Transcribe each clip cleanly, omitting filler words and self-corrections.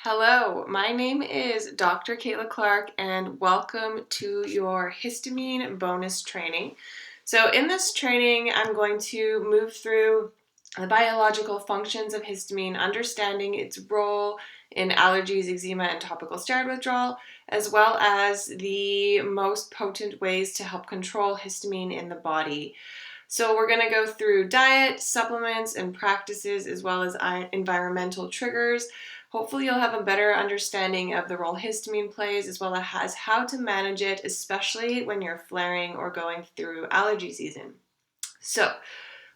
Hello, my name is Dr. Kayla Clark and welcome to your histamine bonus training. So in this training, I'm going to move through the biological functions of histamine, understanding its role in allergies, eczema, and topical steroid withdrawal, as well as the most potent ways to help control histamine in the body. So we're going to go through diet, supplements, and practices, as well as environmental triggers. Hopefully you'll have a better understanding of the role histamine plays, as well as how to manage it, especially when you're flaring or going through allergy season. So,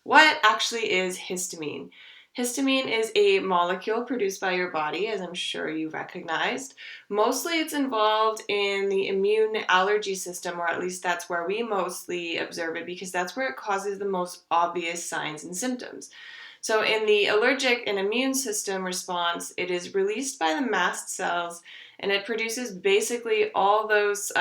what actually is histamine? Histamine is a molecule produced by your body, as I'm sure you recognized. Mostly it's involved in the immune allergy system, or at least that's where we mostly observe it because that's where it causes the most obvious signs and symptoms. So in the allergic and immune system response, it is released by the mast cells and it produces basically all those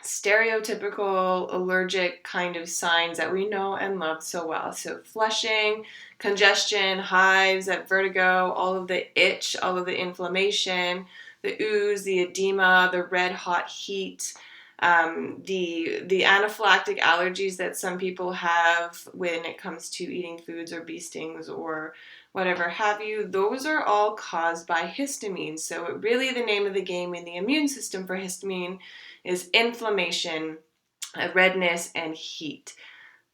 stereotypical allergic kind of signs that we know and love so well. So flushing, congestion, hives, that vertigo, all of the itch, all of the inflammation, the ooze, the edema, the red hot heat, the anaphylactic allergies that some people have when it comes to eating foods or bee stings or whatever have you, those are all caused by histamine. So really the name of the game in the immune system for histamine is inflammation, redness, and heat.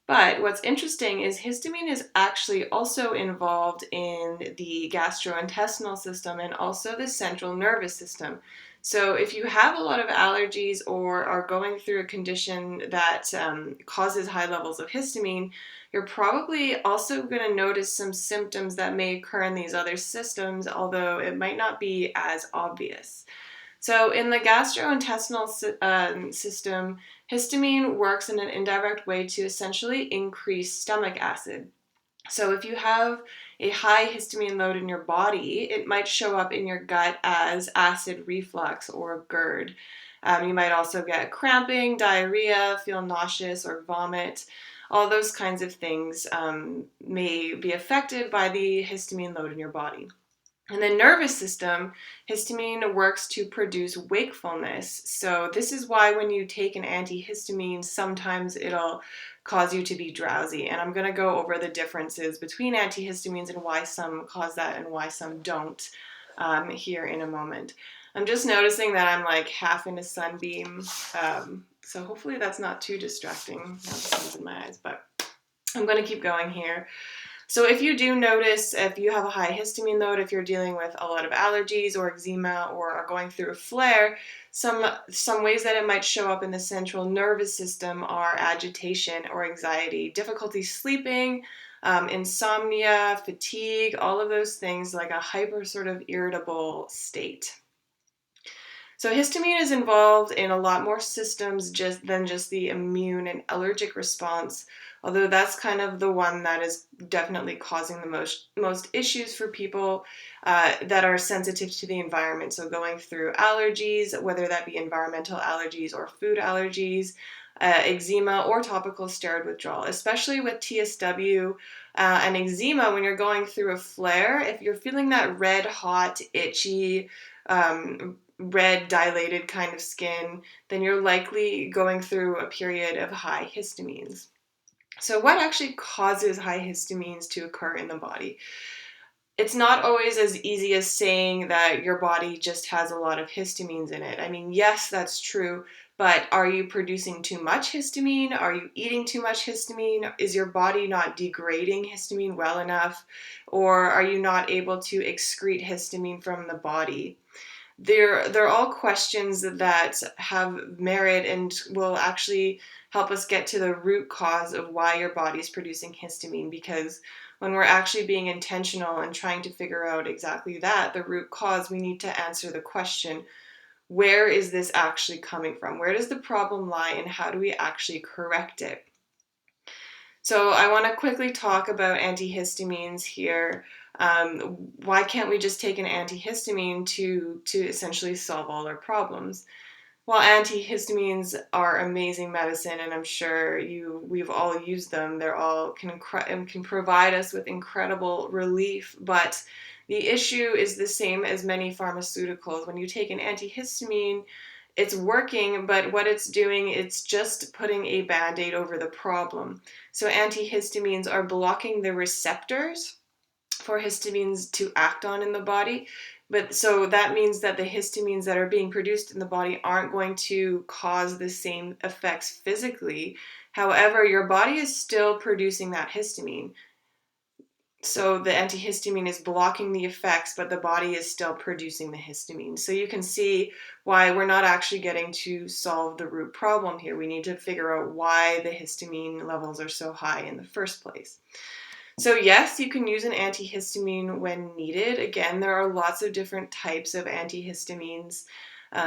But what's interesting is histamine is actually also involved in the gastrointestinal system and also the central nervous system. So if you have a lot of allergies or are going through a condition that causes high levels of histamine, you're probably also going to notice some symptoms that may occur in these other systems, although it might not be as obvious. So in the gastrointestinal system, histamine works in an indirect way to essentially increase stomach acid. So if you have a high histamine load in your body, it might show up in your gut as acid reflux or GERD. You might also get cramping, diarrhea, feel nauseous or vomit. All those kinds of things may be affected by the histamine load in your body. In the nervous system, histamine works to produce wakefulness. So this is why when you take an antihistamine, sometimes it'll cause you to be drowsy. And I'm going to go over the differences between antihistamines and why some cause that and why some don't here in a moment. I'm just noticing that I'm like half in a sunbeam. So hopefully that's not too distracting. Now the sun's in my eyes, but I'm going to keep going here. So if you do notice, if you have a high histamine load, if you're dealing with a lot of allergies or eczema or are going through a flare, some ways that it might show up in the central nervous system are agitation or anxiety, difficulty sleeping, insomnia, fatigue, all of those things, like a hyper sort of irritable state. So histamine is involved in a lot more systems than just the immune and allergic response, although that's kind of the one that is definitely causing the most issues for people that are sensitive to the environment. So going through allergies, whether that be environmental allergies or food allergies, eczema or topical steroid withdrawal, especially with TSW and eczema. When you're going through a flare, if you're feeling that red hot, itchy, red dilated kind of skin, then you're likely going through a period of high histamines. So what actually causes high histamines to occur in the body? It's not always as easy as saying that your body just has a lot of histamines in it. I mean, yes, that's true, but are you producing too much histamine? Are you eating too much histamine? Is your body not degrading histamine well enough? Or are you not able to excrete histamine from the body? They're all questions that have merit and will actually help us get to the root cause of why your body's producing histamine, because when we're actually being intentional and trying to figure out exactly that, the root cause, we need to answer the question, where is this actually coming from? Where does the problem lie and how do we actually correct it? So I want to quickly talk about antihistamines here. Why can't we just take an antihistamine to essentially solve all our problems? Well, antihistamines are amazing medicine, and I'm sure we've all used them. They're all can provide us with incredible relief, but The issue is the same as many pharmaceuticals. When you take an antihistamine, it's working, but what it's doing, it's just putting a band-aid over the problem. So antihistamines are blocking the receptors for histamines to act on in the body. But so that means that the histamines that are being produced in the body aren't going to cause the same effects physically. However, your body is still producing that histamine. So the antihistamine is blocking the effects, but the body is still producing the histamine. So you can see why we're not actually getting to solve the root problem here. We need to figure out why the histamine levels are so high in the first place. So yes, you can use an antihistamine when needed. Again, there are lots of different types of antihistamines.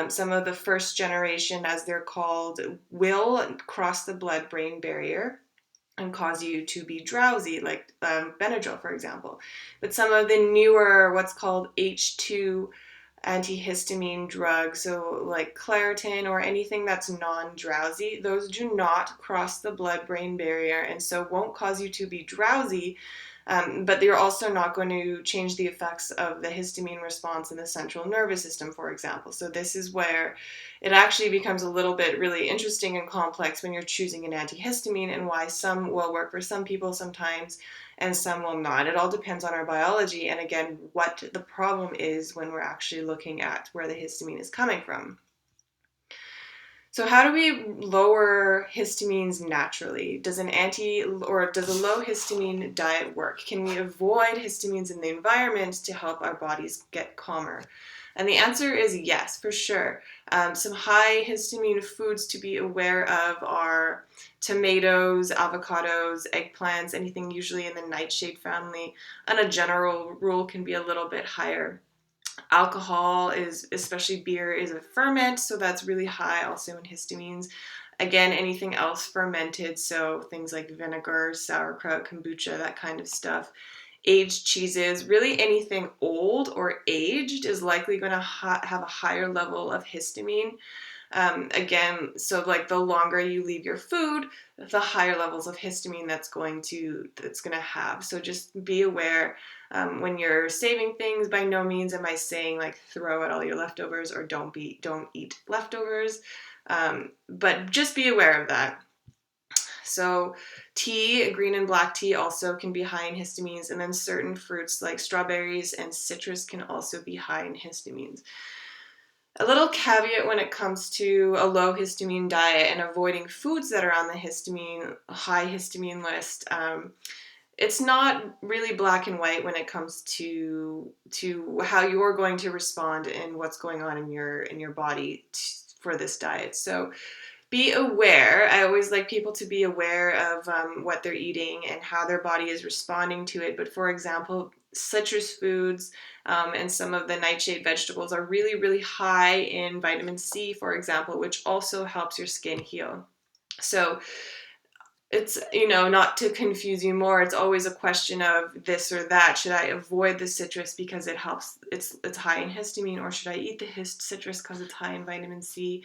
Some of the first generation, as they're called, will cross the blood-brain barrier and cause you to be drowsy, like Benadryl, for example. But some of the newer, what's called H2 antihistamine drugs, so like Claritin or anything that's non-drowsy, those do not cross the blood-brain barrier and so won't cause you to be drowsy, but they're also not going to change the effects of the histamine response in the central nervous system, for example. So this is where it actually becomes a little bit really interesting and complex when you're choosing an antihistamine, and why some will work for some people sometimes and some will not. It all depends on our biology and, again, what the problem is when we're actually looking at where the histamine is coming from. So how do we lower histamines naturally? Does a low histamine diet work? Can we avoid histamines in the environment to help our bodies get calmer? And the answer is yes, for sure. Some high histamine foods to be aware of are tomatoes, avocados, eggplants, anything usually in the nightshade family. And a general rule can be a little bit higher. Alcohol is, especially beer, is a ferment, so that's really high also in histamines. Again, anything else fermented, so things like vinegar, sauerkraut, kombucha, that kind of stuff. Aged cheeses, really anything old or aged is likely going to have a higher level of histamine. Again, so like the longer you leave your food, the higher levels of histamine that's going to have. So just be aware when you're saving things. By no means am I saying like throw out all your leftovers or don't eat leftovers, but just be aware of that. So tea, green and black tea, also can be high in histamines, and then certain fruits like strawberries and citrus can also be high in histamines. A little caveat when it comes to a low histamine diet and avoiding foods that are on the high histamine list. It's not really black and white when it comes to how you're going to respond and what's going on in your body for this diet. So be aware. I always like people to be aware of what they're eating and how their body is responding to it. But for example, citrus foods and some of the nightshade vegetables are really, really high in vitamin C, for example, which also helps your skin heal. So it's, not to confuse you more, it's always a question of this or that. Should I avoid the citrus because it helps, it's high in histamine, or should I eat the citrus because it's high in vitamin C?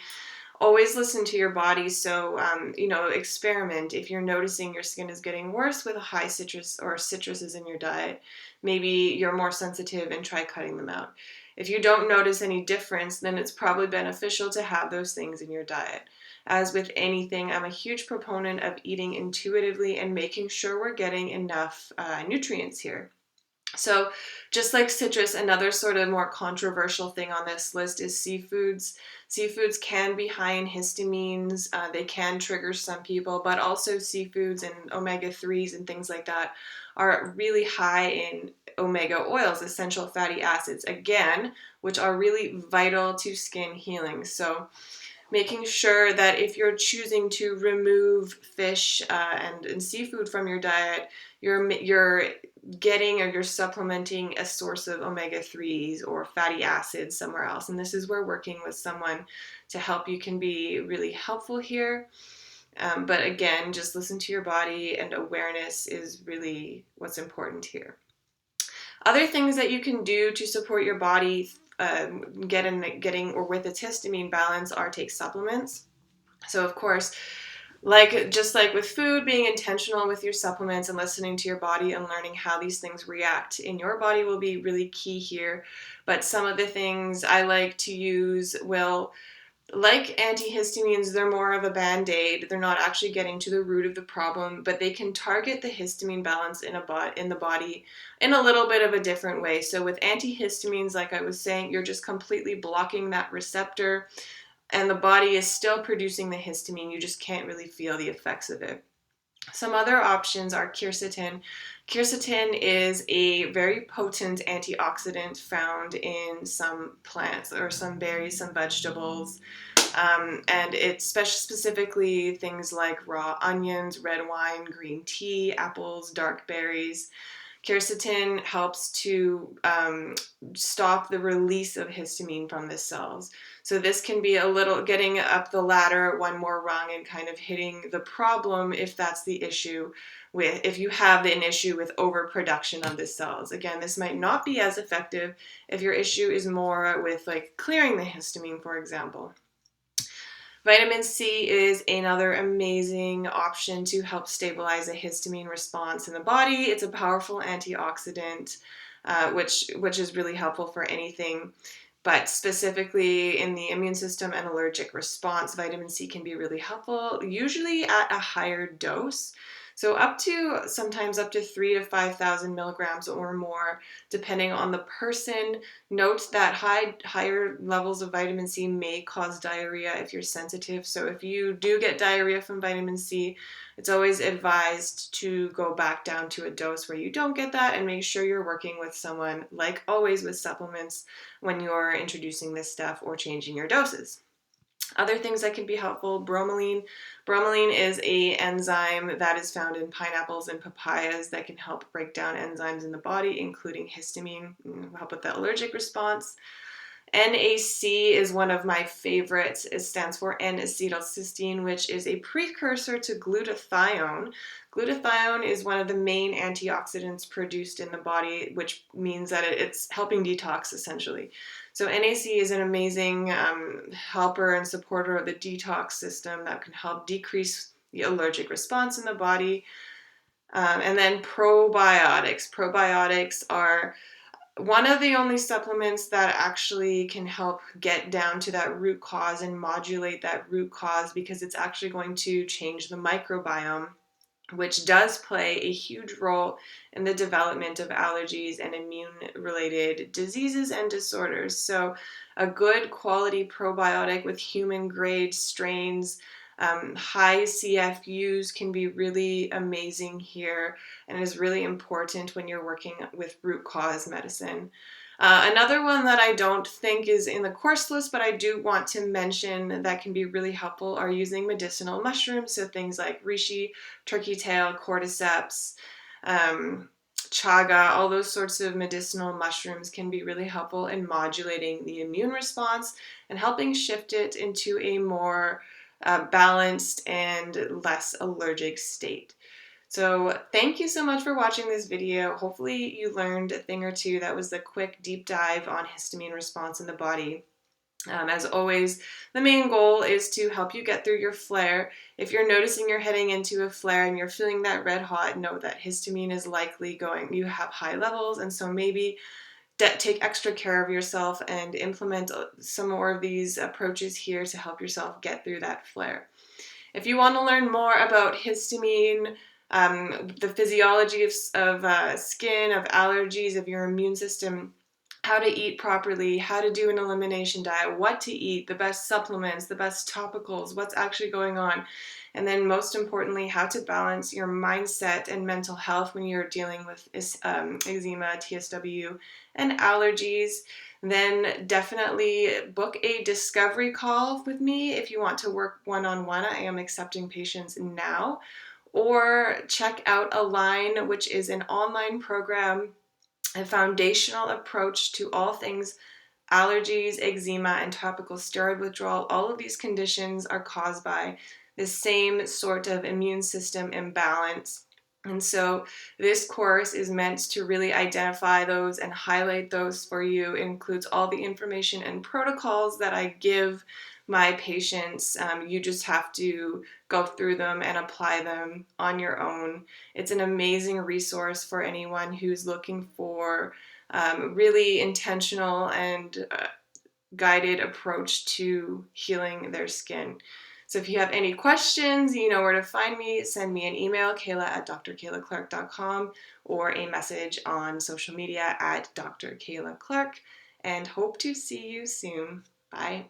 Always listen to your body. So, experiment. If you're noticing your skin is getting worse with a high citrus or citruses in your diet, maybe you're more sensitive and try cutting them out. If you don't notice any difference, then it's probably beneficial to have those things in your diet. As with anything, I'm a huge proponent of eating intuitively and making sure we're getting enough nutrients here. So just like citrus, another sort of more controversial thing on this list is seafoods. Seafoods can be high in histamines. They can trigger some people, but also seafoods and omega-3s and things like that are really high in omega oils, essential fatty acids, again, which are really vital to skin healing. So making sure that if you're choosing to remove fish and seafood from your diet, you're getting or you're supplementing a source of omega-3s or fatty acids somewhere else. And this is where working with someone to help you can be really helpful here. But again, just listen to your body, and awareness is really what's important here. Other things that you can do to support your body getting or with its histamine balance are take supplements. So of course, just like with food, being intentional with your supplements and listening to your body and learning how these things react in your body will be really key here. But some of the things I like to use will, like antihistamines, they're more of a band-aid. They're not actually getting to the root of the problem, but they can target the histamine balance in the body in a little bit of a different way. So with antihistamines, like I was saying, you're just completely blocking that receptor, and the body is still producing the histamine. You just can't really feel the effects of it. Some other options are quercetin. Quercetin is a very potent antioxidant found in some plants or some berries, some vegetables, and it's specifically things like raw onions, red wine, green tea, apples, dark berries. Quercetin helps to stop the release of histamine from the cells. So this can be a little getting up the ladder one more rung and kind of hitting the problem if that's the issue if you have an issue with overproduction of the cells. Again, this might not be as effective if your issue is more with like clearing the histamine, for example. Vitamin C is another amazing option to help stabilize a histamine response in the body. It's a powerful antioxidant, which is really helpful for anything. But specifically in the immune system and allergic response, vitamin C can be really helpful, usually at a higher dose. So sometimes up to 3,000 to 5,000 milligrams or more, depending on the person. Note that higher levels of vitamin C may cause diarrhea if you're sensitive. So if you do get diarrhea from vitamin C, it's always advised to go back down to a dose where you don't get that, and make sure you're working with someone, like always with supplements, when you're introducing this stuff or changing your doses. Other things that can be helpful, bromelain. Bromelain is an enzyme that is found in pineapples and papayas that can help break down enzymes in the body, including histamine, help with the allergic response. NAC is one of my favorites. It stands for N-acetylcysteine, which is a precursor to glutathione. Glutathione is one of the main antioxidants produced in the body, which means that it's helping detox essentially. So NAC is an amazing helper and supporter of the detox system that can help decrease the allergic response in the body. And then probiotics. Probiotics are one of the only supplements that actually can help get down to that root cause and modulate that root cause, because it's actually going to change the microbiome, which does play a huge role in the development of allergies and immune-related diseases and disorders. So a good quality probiotic with human-grade strains, high CFUs can be really amazing here, and is really important when you're working with root cause medicine. Another one that I don't think is in the course list, but I do want to mention that can be really helpful, are using medicinal mushrooms. So things like reishi, turkey tail, cordyceps, chaga, all those sorts of medicinal mushrooms can be really helpful in modulating the immune response and helping shift it into a more balanced and less allergic state. So thank you so much for watching this video. Hopefully you learned a thing or two. That was the quick deep dive on histamine response in the body. As always, the main goal is to help you get through your flare. If you're noticing you're heading into a flare and you're feeling that red hot, know that histamine is likely you have high levels, and so maybe take extra care of yourself and implement some more of these approaches here to help yourself get through that flare. If you want to learn more about histamine, the physiology of skin, of allergies, of your immune system, how to eat properly, how to do an elimination diet, what to eat, the best supplements, the best topicals, what's actually going on, and then most importantly, how to balance your mindset and mental health when you're dealing with eczema, TSW, and allergies, then definitely book a discovery call with me if you want to work one-on-one. I am accepting patients now. Or check out Align, which is an online program, a foundational approach to all things allergies, eczema, and topical steroid withdrawal. All of these conditions are caused by the same sort of immune system imbalance. And so this course is meant to really identify those and highlight those for you. It includes all the information and protocols that I give my patients. You just have to go through them and apply them on your own. It's an amazing resource for anyone who's looking for really intentional and guided approach to healing their skin. So if you have any questions, you know where to find me. Send me an email, Kayla@drkaylaclark.com, or a message on social media at Dr. Kayla Clark, and hope to see you soon. Bye.